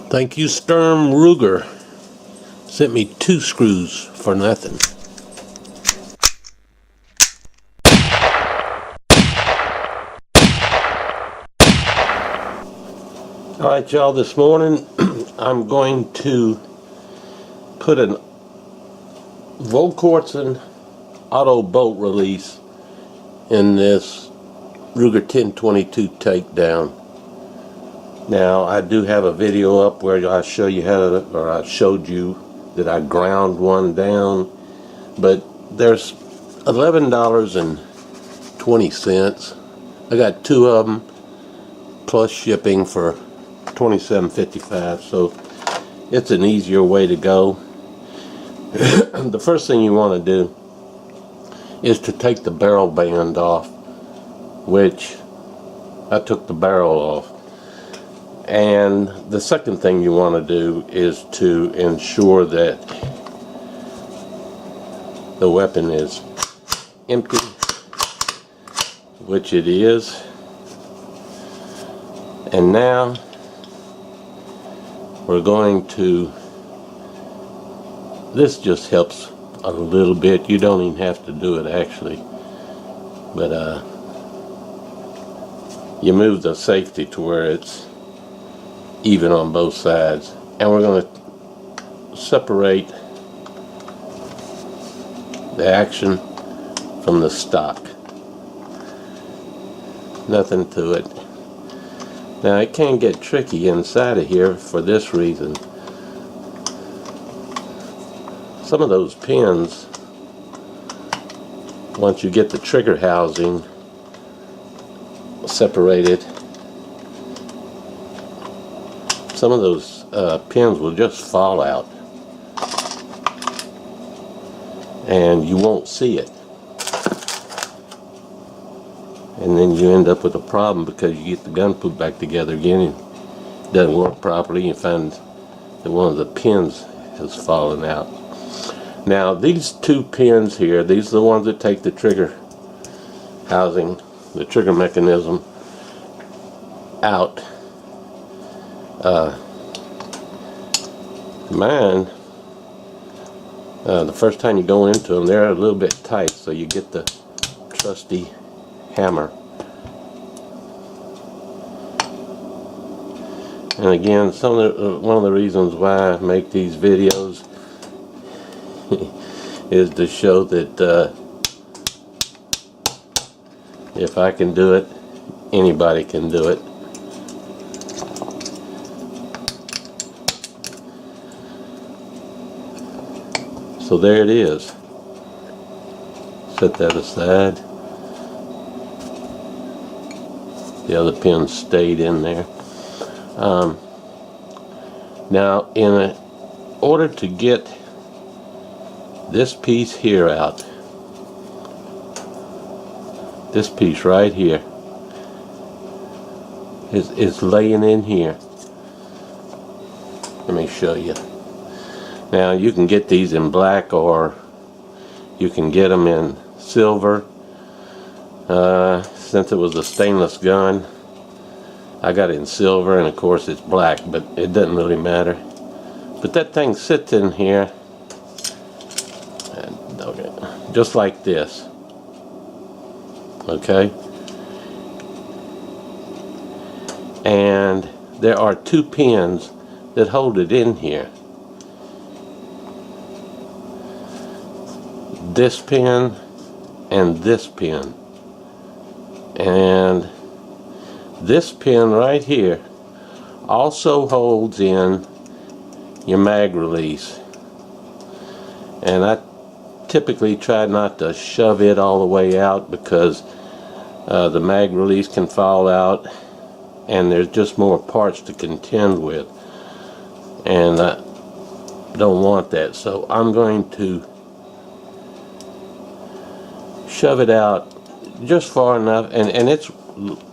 Thank you, Sturm Ruger. Sent me 2 screws for nothing. Alright, y'all, this morning I'm going to put an Volquartsen auto bolt release in this Ruger 1022 Takedown. Now, I do have a video up where I show you how to, or I showed you that I ground one down, but there's $11.20. I got 2 of them plus shipping for $27.55, so it's an easier way to go. The first thing you want to do is to take the barrel band off, which I took the barrel off. And the second thing you want to do is to ensure that the weapon is empty, which it is. And now we're going to, this just helps a little bit. You don't even have to do it actually, but you move the safety to where it's even on both sides, and we're going to separate the action from the stock. Nothing to it. Now, it can get tricky inside of here for this reason. Some of those pins, once you get the trigger housing separated, some of those pins will just fall out and you won't see it, and then you end up with a problem because you get the gun put back together again and it doesn't work properly. You find that one of the pins has fallen out. Now, these 2 pins here, these are the ones that take the trigger housing, the trigger mechanism out. Mine, the first time you go into them, they're a little bit tight, so you get the trusty hammer. And again, one of the reasons why I make these videos is to show that if I can do it, anybody can do it. So there it is. Set that aside. The other pin stayed in there. Now, in order to get this piece here out, this piece right here is laying in here. Let me show you. Now, you can get these in black or you can get them in silver. Since it was a stainless gun, I got it in silver, and of course it's black, but it doesn't really matter. But that thing sits in here, just like this. Okay? And there are 2 pins that hold it in here. This pin and this pin. And this pin right here also holds in your mag release. And I typically try not to shove it all the way out because the mag release can fall out and there's just more parts to contend with, and I don't want that. So I'm going to shove it out just far enough, and it's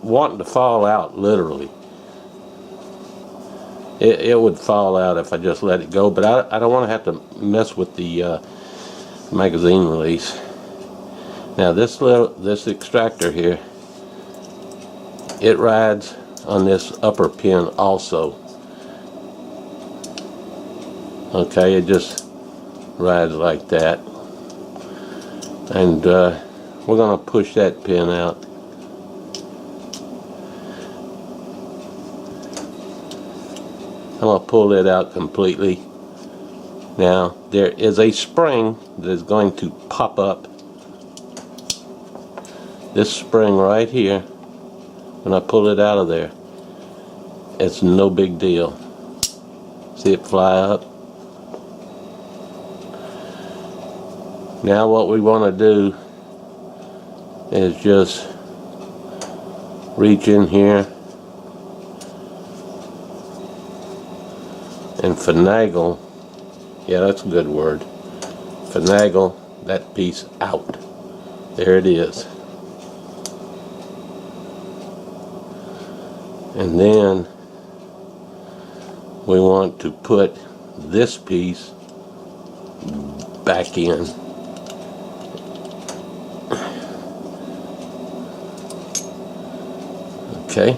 wanting to fall out literally. It would fall out if I just let it go, but I don't want to have to mess with the magazine release. Now this extractor here, it rides on this upper pin also, Okay, it just rides like that. And we're going to push that pin out. I'm going to pull it out completely. Now, there is a spring that is going to pop up. This spring right here, when I pull it out of there, it's no big deal. See it fly up? Now what we want to do is just reach in here and finagle, yeah, that's a good word, finagle that piece out. There it is. And then we want to put this piece back in. Okay.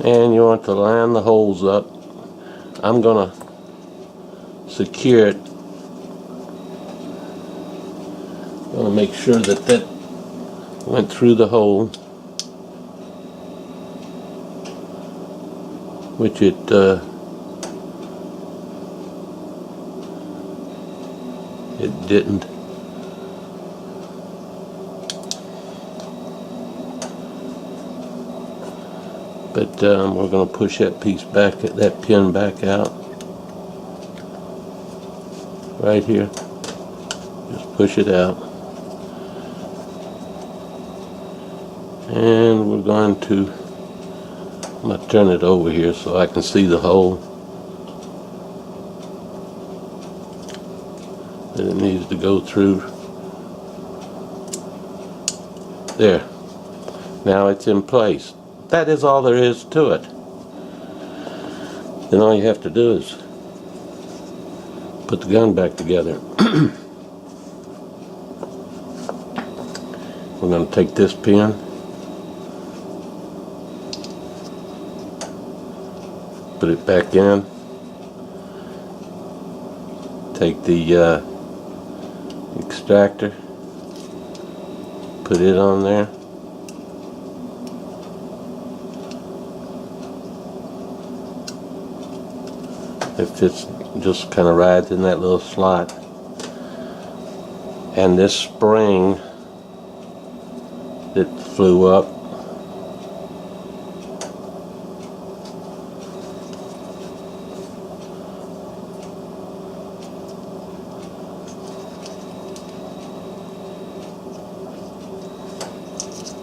And you want to line the holes up. I'm going to secure it. I'm going to make sure that that went through the hole, which it didn't. But we're going to push that piece back, that pin back out. Right here. Just push it out. And we're going to, I'm going to turn it over here so I can see the hole that it needs to go through. There. Now it's in place. That is all there is to it. Then all you have to do is put the gun back together. We're going to take this pin, put it back in, take the extractor, put it on there. It fits, just kind of rides in that little slot. And this spring that flew up,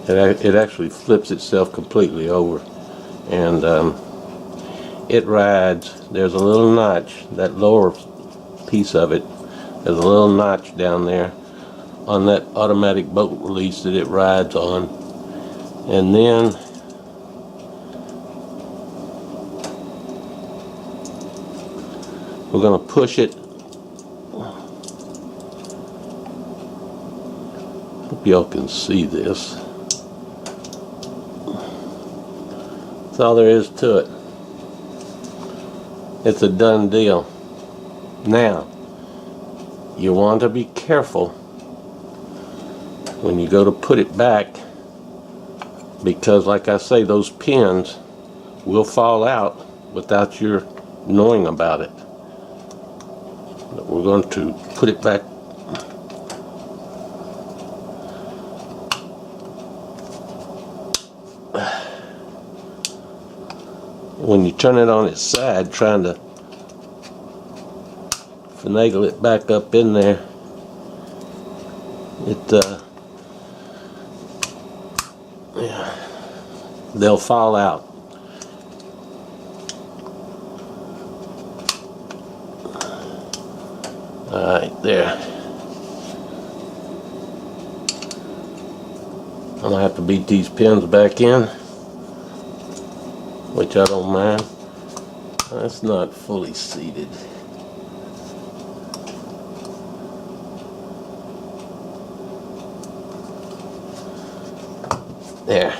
it actually flips itself completely over, and it rides. There's a little notch, that lower piece of it, there's a little notch down there on that automatic bolt release that it rides on. And then we're going to push it. Hope y'all can see this. That's all there is to it. It's a done deal. Now, you want to be careful when you go to put it back, because like I say, those pins will fall out without your knowing about it. But we're going to put it back. When you turn it on its side, trying to finagle it back up in there, yeah, they'll fall out. Alright, there. I'm going to have to beat these pins back in, which I don't mind. That's not fully seated. There.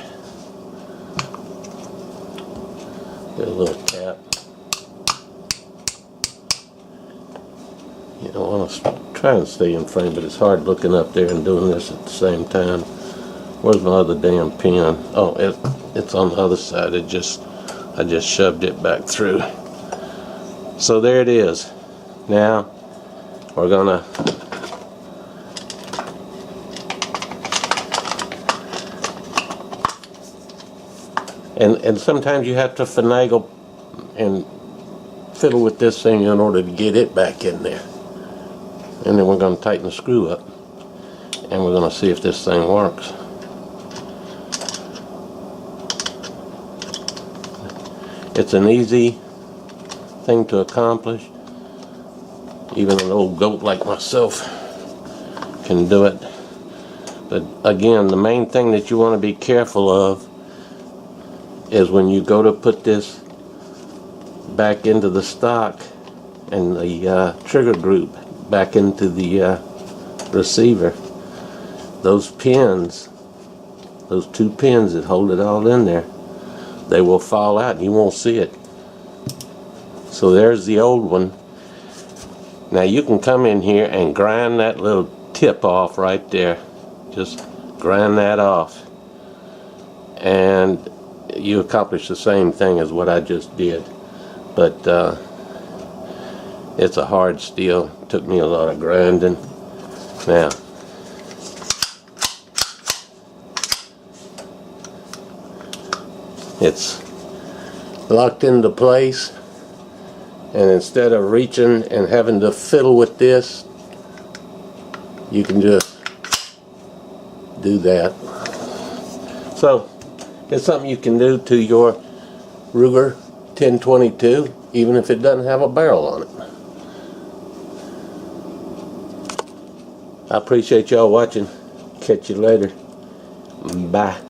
Got a little tap. trying to stay in frame, but it's hard looking up there and doing this at the same time. Where's my other damn pen? Oh, it's on the other side. I just shoved it back through. So there it is. Now we're gonna and sometimes you have to finagle and fiddle with this thing in order to get it back in there. And then we're going to tighten the screw up, and we're going to see if this thing works. It's an easy thing to accomplish. Even an old goat like myself can do it. But again, the main thing that you want to be careful of is when you go to put this back into the stock and the trigger group back into the receiver, those pins, those 2 pins that hold it all in there, they will fall out and you won't see it. So there's the old one. Now you can come in here and grind that little tip off right there. Just grind that off, and you accomplish the same thing as what I just did. But it's a hard steel. Took me a lot of grinding. Now it's locked into place, and instead of reaching and having to fiddle with this, you can just do that. So it's something you can do to your Ruger 1022, even if it doesn't have a barrel on it. I appreciate y'all watching. Catch you later. Bye.